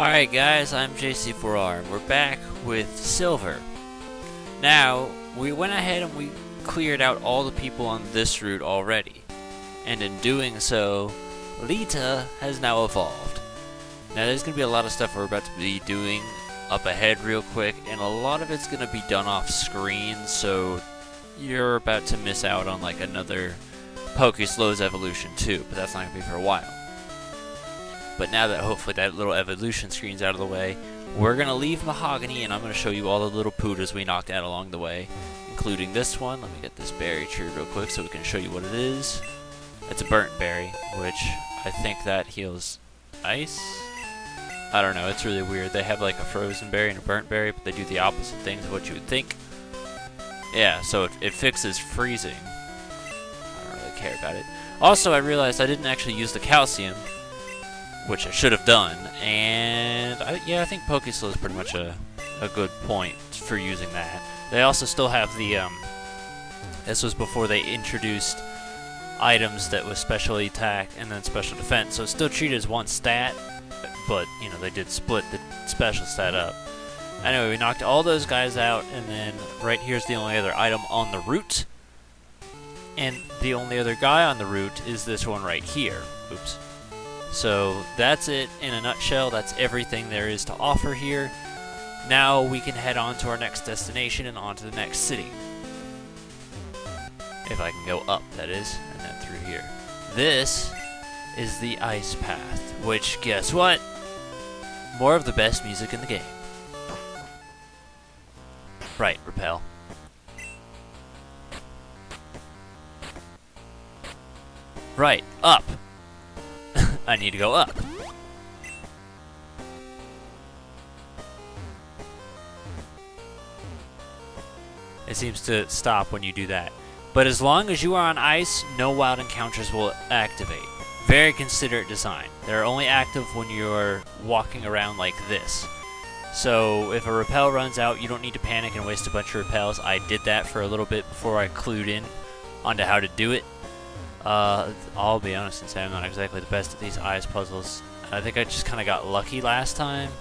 Alright guys, I'm JC4R and we're back with Silver. Now, we went ahead and we cleared out all the people on this route already. And in doing so, Lita has now evolved. Now there's going to be a lot of stuff we're about to be doing up ahead real quick, and a lot of it's going to be done off screen, so you're about to miss out on like another Pokeslow's evolution too, but that's not going to be for a while. But now that hopefully that little evolution screen's out of the way, we're going to leave Mahogany, and I'm going to show you all the little Pootas we knocked out along the way, including this one. Let me get this berry tree real quick so we can show you what it is. It's a burnt berry, which I think that heals ice? I don't know, it's really weird. They have like a frozen berry and a burnt berry, but they do the opposite things of what you would think. Yeah, so it fixes freezing. I don't really care about it. Also, I realized I didn't actually use the calcium, which I should have done, and I think Pokeslow is pretty much a good point for using that. They also still have the, this was before they introduced items that was special attack and then special defense, so it's still treated as one stat, but, you know, they did split the special stat up. Anyway, we knocked all those guys out, and then right here's the only other item on the route, and the only other guy on the route is this one right here. Oops. So that's it in a nutshell. That's everything there is to offer here. Now we can head on to our next destination and on to the next city. If I can go up, that is, and then through here. This is the Ice Path, which, guess what? More of the best music in the game. Right, repel. Right, up. I need to go up. It seems to stop when you do that. But as long as you are on ice, no wild encounters will activate. Very considerate design. They're only active when you're walking around like this. So if a repel runs out, you don't need to panic and waste a bunch of repels. I did that for a little bit before I clued in onto how to do it. I'll be honest and say I'm not exactly the best at these ice puzzles. I think I just kind of got lucky last time.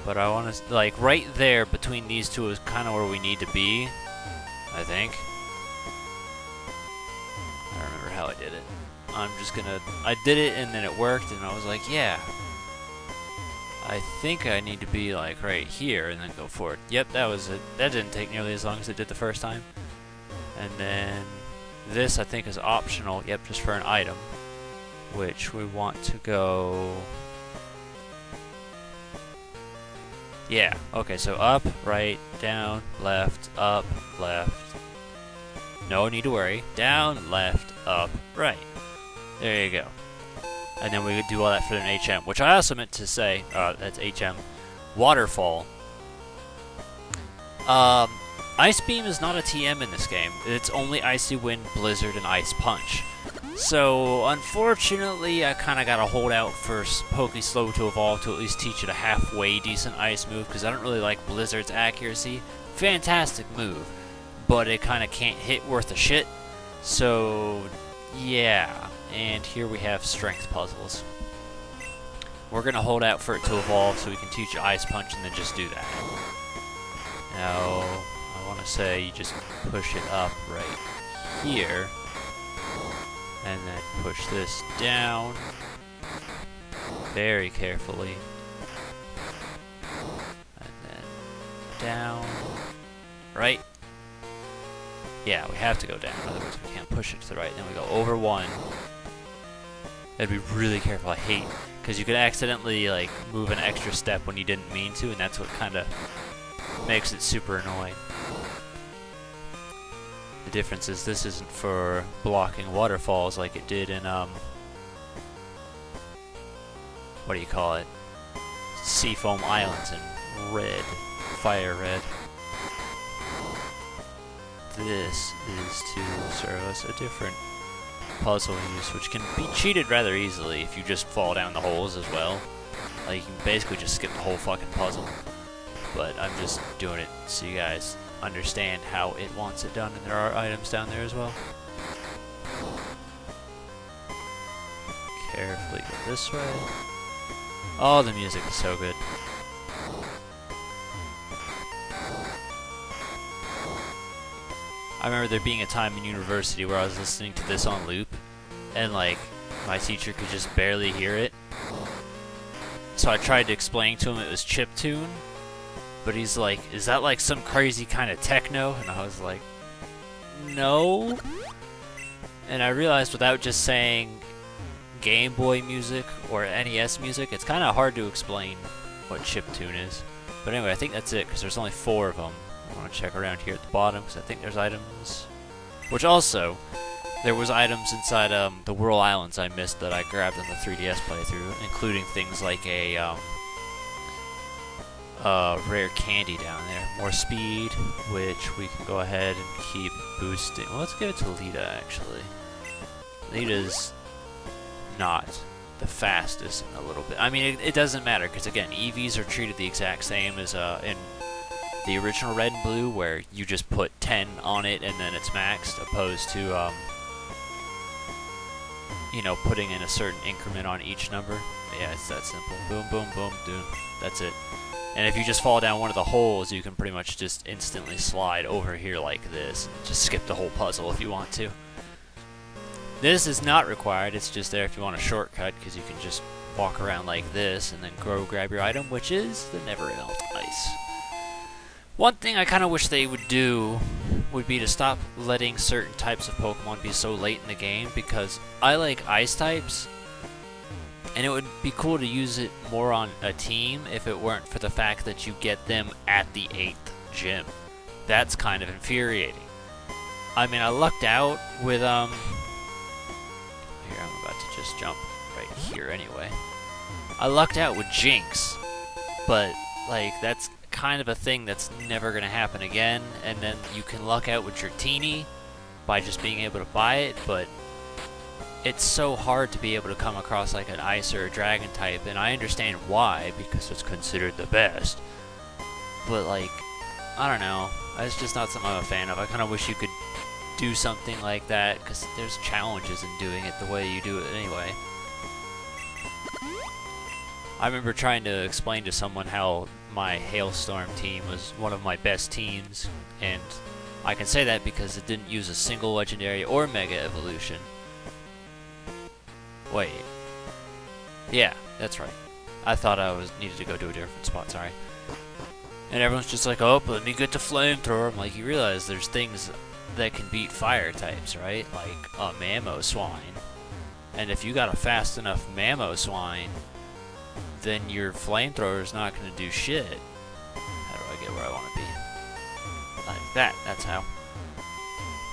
But I want to, like, right there between these two is kind of where we need to be, I think. I don't remember how I did it. I'm just gonna, I did it and then it worked and I was like, yeah. I think I need to be like right here and then go forward. Yep, that was it. That didn't take nearly as long as it did the first time. And then this, I think, is optional. Yep, just for an item. Which we want to go... Yeah, okay, so up, right, down, left, up, left. No need to worry. Down, left, up, right. There you go. And then we could do all that for an HM, which I also meant to say, that's HM, Waterfall. Ice Beam is not a TM in this game. It's only Icy Wind, Blizzard, and Ice Punch. So, unfortunately, I kind of got to hold out for Pokeslow to evolve to at least teach it a halfway decent ice move, because I don't really like Blizzard's accuracy. Fantastic move, but it kind of can't hit worth a shit. So, yeah. And here we have strength puzzles. We're going to hold out for it to evolve so we can teach Ice Punch and then just do that. Now, I want to say you just push it up right here. And then push this down very carefully. And then down. Right? Yeah, we have to go down, otherwise we can't push it to the right. Then we go over one. Gotta be really careful. I hate, because you could accidentally like move an extra step when you didn't mean to, and that's what kind of makes it super annoying. The difference is this isn't for blocking waterfalls like it did in, what do you call it? Seafoam Islands in Red. Fire Red. This is to serve us a different puzzle use, which can be cheated rather easily if you just fall down the holes as well. Like, you can basically just skip the whole fucking puzzle. But I'm just doing it so you guys understand how it wants it done, and there are items down there as well. Carefully go this way. Oh, the music is so good. I remember there being a time in university where I was listening to this on loop, and like, my teacher could just barely hear it. So I tried to explain to him it was chiptune, but he's like, is that like some crazy kind of techno? And I was like, no. And I realized without just saying Game Boy music or NES music, it's kind of hard to explain what chiptune is. But anyway, I think that's it, because there's only 4 of them. I want to check around here at the bottom, because I think there's items. Which also, there was items inside the Whirl Islands I missed that I grabbed in the 3DS playthrough, including things like a rare candy down there. More speed, which we can go ahead and keep boosting. Well, let's give it to Lita, actually. Lita's not the fastest in a little bit. I mean, it doesn't matter, because again, EVs are treated the exact same as in the original Red and Blue, where you just put 10 on it and then it's maxed, opposed to you know, putting in a certain increment on each number. Yeah, it's that simple. Boom, boom, boom, boom. That's it. And if you just fall down one of the holes, you can pretty much just instantly slide over here like this. Just skip the whole puzzle if you want to. This is not required, it's just there if you want a shortcut, because you can just walk around like this and then go grab your item, which is the Never Melt Ice. One thing I kind of wish they would do would be to stop letting certain types of Pokemon be so late in the game, because I like ice types, and it would be cool to use it more on a team if it weren't for the fact that you get them at the 8th gym. That's kind of infuriating. I mean, I lucked out with, here, I'm about to just jump right here anyway. I lucked out with Jinx, but, like, that's kind of a thing that's never going to happen again. And then you can luck out with Dratini by just being able to buy it, but it's so hard to be able to come across like an ice or a dragon type, and I understand why, because it's considered the best. But, like, I don't know, it's just not something I'm a fan of. I kind of wish you could do something like that, because there's challenges in doing it the way you do it anyway. I remember trying to explain to someone how my Hailstorm team was one of my best teams, and I can say that because it didn't use a single legendary or mega evolution. Wait. Yeah, that's right. I thought I needed to go to a different spot, sorry. And everyone's just like, oh, let me get to Flamethrower. I'm like, you realize there's things that can beat fire types, right? Like a Mamoswine. And if you got a fast enough Mamoswine, then your Flamethrower is not going to do shit. How do I get where I want to be? Like that, that's how.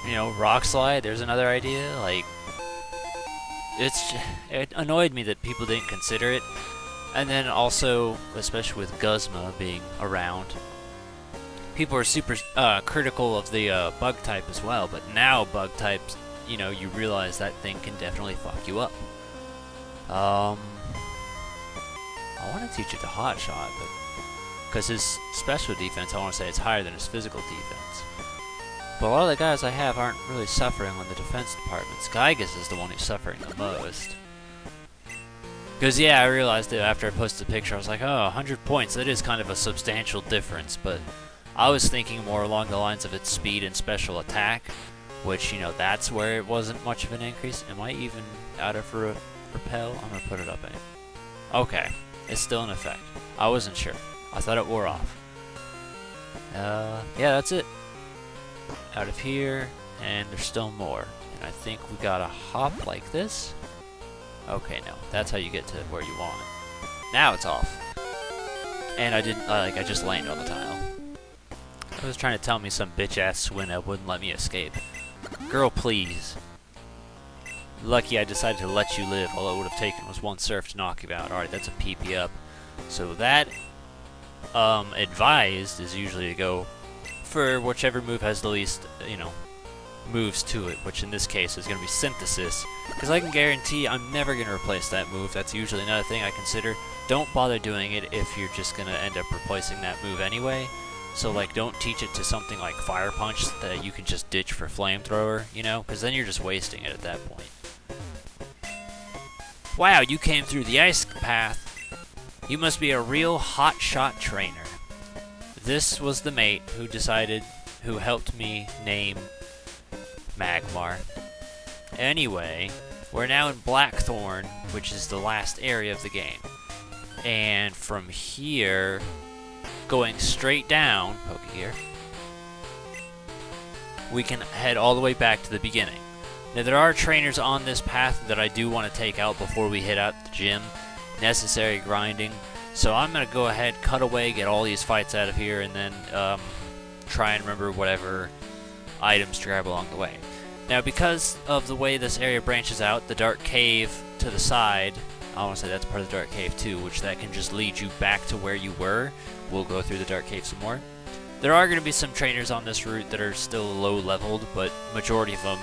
You know, Rock Slide, there's another idea. Like, it annoyed me that people didn't consider it. And then also, especially with Guzma being around, people are super critical of the bug type as well. But now bug types, you know, you realize that thing can definitely fuck you up. I want to teach it to Hot Shot, but because his special defense, I want to say it's higher than his physical defense. But a lot of the guys I have aren't really suffering on the defense departments. Gygas is the one who's suffering the most. Because, yeah, I realized it after I posted the picture. I was like, oh, 100 points. That is kind of a substantial difference. But I was thinking more along the lines of its speed and special attack, which, you know, that's where it wasn't much of an increase. Am I even out of repel? I'm going to put it up anyway. Okay. It's still in effect. I wasn't sure. I thought it wore off. Yeah, that's it. Out of here, and there's still more. And I think we gotta hop like this. Okay, no, that's how you get to where you want. Now it's off. And I didn't, I just landed on the tile. It was trying to tell me some bitch-ass Swinub wouldn't let me escape. Girl, please. Lucky I decided to let you live. All it would have taken was one surf to knock you out. Alright, that's a PP up. So that, advised is usually to go for whichever move has the least, you know, moves to it, which in this case is going to be Synthesis, because I can guarantee I'm never going to replace that move. That's usually another thing I consider. Don't bother doing it if you're just going to end up replacing that move anyway. So, like, don't teach it to something like Fire Punch that you can just ditch for Flamethrower, you know, because then you're just wasting it at that point. Wow, you came through the ice path. You must be a real hotshot trainer. This was the mate who helped me name Magmar. Anyway, we're now in Blackthorn, which is the last area of the game. And from here, going straight down, Poke here, we can head all the way back to the beginning. Now, there are trainers on this path that I do want to take out before we hit out the gym. Necessary grinding. So I'm going to go ahead, cut away, get all these fights out of here, and then try and remember whatever items to grab along the way. Now, because of the way this area branches out, the Dark Cave to the side, I want to say that's part of the Dark Cave too, which that can just lead you back to where you were. We'll go through the Dark Cave some more. There are going to be some trainers on this route that are still low leveled, but majority of them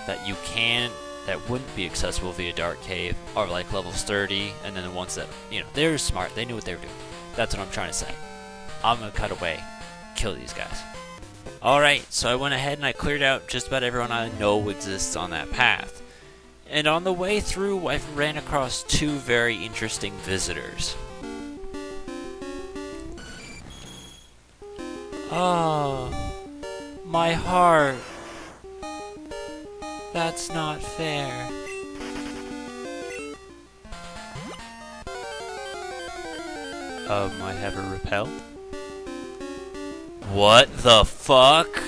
that wouldn't be accessible via Dark Cave are like levels 30, and then the ones that, they're smart, they knew what they were doing. That's what I'm trying to say. I'm going to cut away, kill these guys. Alright, so I went ahead and I cleared out just about everyone I know exists on that path. And on the way through, I ran across two very interesting visitors. Oh, my heart. That's not fair. I have a repel? What the fuck?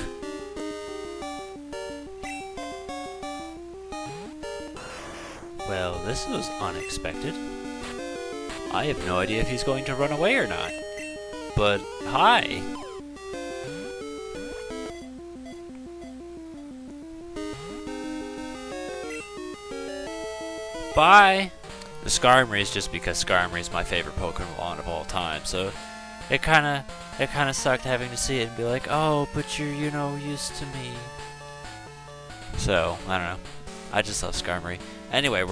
Well, this was unexpected. I have no idea if he's going to run away or not. But, hi! Bye! The Skarmory is just because Skarmory is my favorite Pokemon of all time, so it kinda sucked having to see it and be like, oh, but you're, used to me. So, I don't know. I just love Skarmory. Anyway,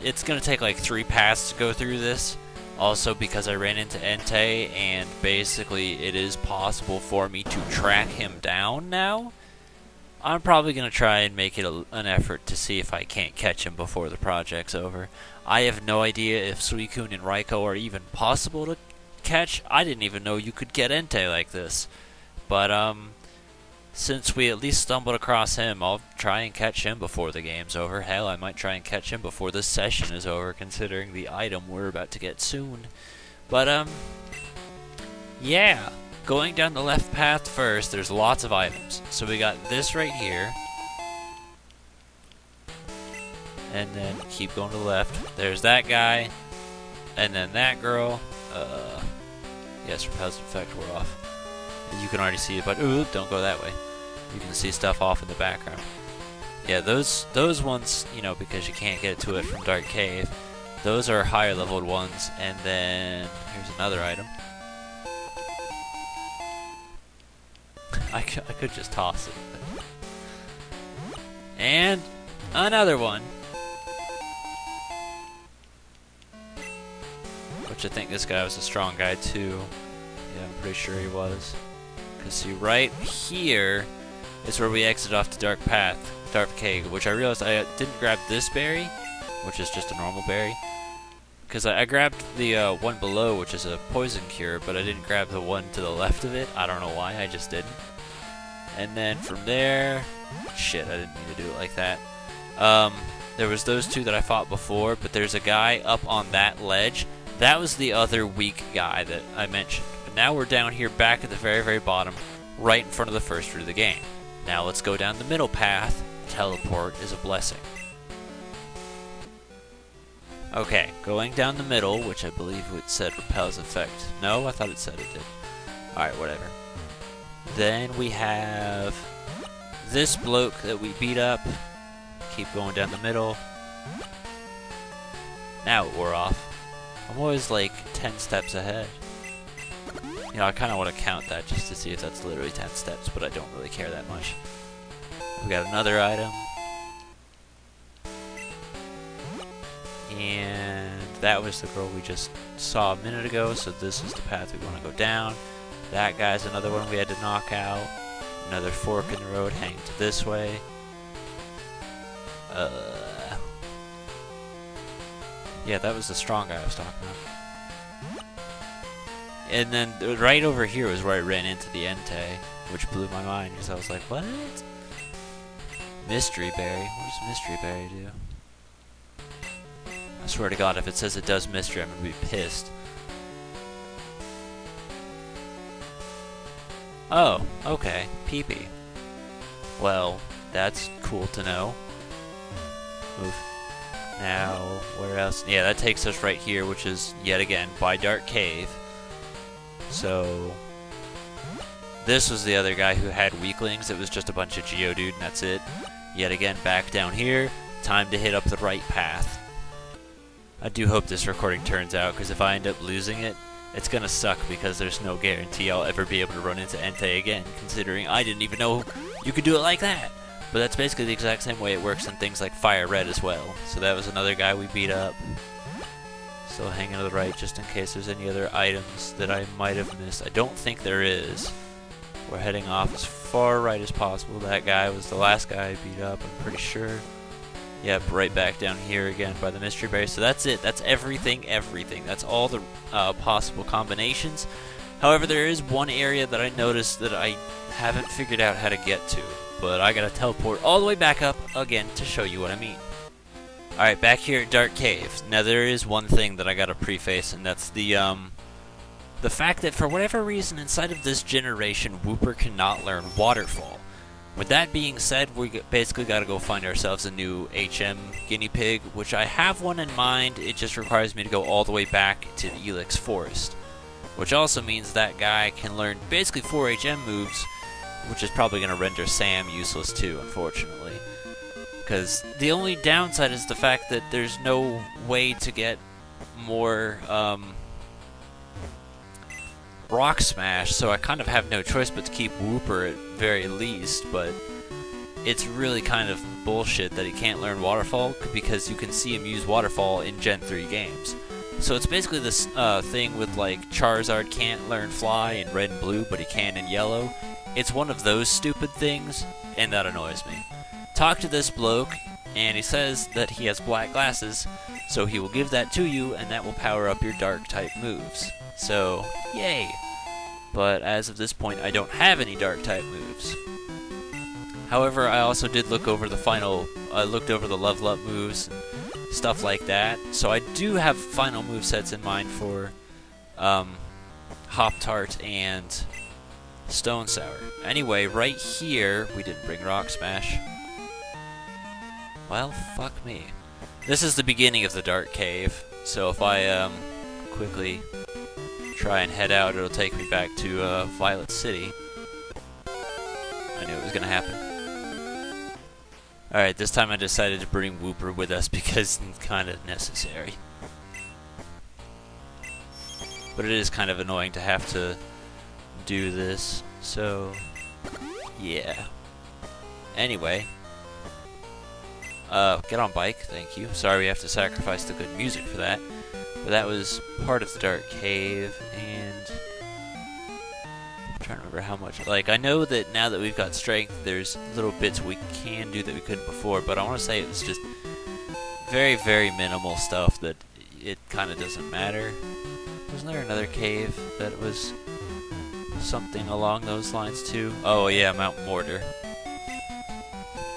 it's gonna take like 3 paths to go through this. Also because I ran into Entei, and basically it is possible for me to track him down now. I'm probably going to try and make it an effort to see if I can't catch him before the project's over. I have no idea if Suicune and Raikou are even possible to catch. I didn't even know you could get Entei like this. But, since we at least stumbled across him, I'll try and catch him before the game's over. Hell, I might try and catch him before this session is over, considering the item we're about to get soon. But, yeah. Going down the left path first, there's lots of items. So we got this right here. And then keep going to the left. There's that guy. And then that girl. Yes, repel's effect wore off. And you can already see it, but ooh, don't go that way. You can see stuff off in the background. Yeah, those ones, because you can't get to it from Dark Cave. Those are higher leveled ones. And then here's another item. I could just toss it. And another one. Which I think this guy was a strong guy too. Yeah, I'm pretty sure he was. Because see, right here is where we exit off the Dark Cave, which I realized I didn't grab this berry, which is just a normal berry. Because I grabbed the one below, which is a poison cure, but I didn't grab the one to the left of it. I don't know why, I just didn't. And then from there, shit, I didn't mean to do it like that. There was those two that I fought before, but there's a guy up on that ledge. That was the other weak guy that I mentioned. But now we're down here back at the very, very bottom, right in front of the first route of the game. Now let's go down the middle path. Teleport is a blessing. Okay, going down the middle, which I believe it said repels effect. No, I thought it said it did. Alright, whatever. Then we have this bloke that we beat up. Keep going down the middle. Now it wore off. I'm always like 10 steps ahead. I kind of want to count that just to see if that's literally 10 steps, but I don't really care that much. We got another item. And that was the girl we just saw a minute ago, so this is the path we want to go down. That guy's another one we had to knock out. Another fork in the road heading to this way. Yeah, that was the strong guy I was talking about. And then right over here was where I ran into the Entei, which blew my mind because I was like, what? Mystery Berry? What does Mystery Berry do? I swear to God, if it says it does mystery, I'm gonna be pissed. Oh, okay. Pee-pee. Well, that's cool to know. Move. Now, where else? Yeah, that takes us right here, which is, yet again, by Dark Cave. So, this was the other guy who had weaklings. It was just a bunch of Geodude, and that's it. Yet again, back down here. Time to hit up the right path. I do hope this recording turns out, because if I end up losing it, it's gonna suck because there's no guarantee I'll ever be able to run into Entei again, considering I didn't even know you could do it like that. But that's basically the exact same way it works in things like Fire Red as well. So that was another guy we beat up. Still hanging to the right just in case there's any other items that I might have missed. I don't think there is. We're heading off as far right as possible. That guy was the last guy I beat up, I'm pretty sure. Yep, right back down here again by the Mystery Berry. So that's it. That's everything. That's all the possible combinations. However, there is one area that I noticed that I haven't figured out how to get to. But I gotta teleport all the way back up again to show you what I mean. Alright, back here at Dark Cave. Now there is one thing that I gotta preface, and that's the fact that for whatever reason inside of this generation, Wooper cannot learn Waterfall. With that being said, we basically gotta go find ourselves a new HM guinea pig, which I have one in mind. It just requires me to go all the way back to the Elix Forest. Which also means that guy can learn basically 4 HM moves, which is probably going to render Sam useless too, unfortunately. Because the only downside is the fact that there's no way to get more Rock Smash, so I kind of have no choice but to keep Wooper at very least, but it's really kind of bullshit that he can't learn Waterfall, because you can see him use Waterfall in Gen 3 games. So it's basically this thing with like Charizard can't learn Fly in Red and Blue, but he can in Yellow. It's one of those stupid things, and that annoys me. Talk to this bloke, and he says that he has black glasses, so he will give that to you, and that will power up your Dark-type moves. So, yay! But as of this point, I don't have any Dark-type moves. However, I also did look over I looked over the level up moves, and stuff like that, so I do have final movesets in mind for Hop-Tart and Stone Sour. Anyway, right here, we didn't bring Rock Smash. Well, fuck me. This is the beginning of the Dark Cave, so if I quickly try and head out, it'll take me back to Violet City. I knew it was gonna happen. Alright, this time I decided to bring Wooper with us because it's kind of necessary. But it is kind of annoying to have to do this, so yeah. Anyway, get on bike, thank you. Sorry we have to sacrifice the good music for that, but that was part of the Dark Cave, and I'm trying to remember how much. Like, I know that now that we've got strength, there's little bits we can do that we couldn't before, but I want to say it was just very, very minimal stuff that it kind of doesn't matter. Wasn't there another cave that was something along those lines too? Oh yeah, Mount Mortar,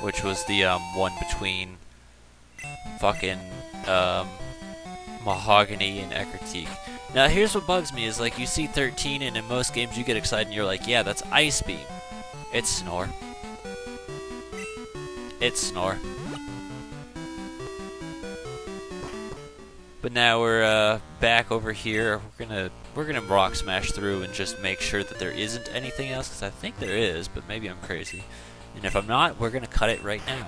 which was the one between fucking Mahogany and Eckerteak. Now here's what bugs me is, like, you see 13 and in most games you get excited and you're like, yeah, that's Ice Beam. It's Snore. It's Snore. But now we're back over here. We're gonna Rock Smash through and just make sure that there isn't anything else, because I think there is, but maybe I'm crazy. And if I'm not, we're gonna cut it right now.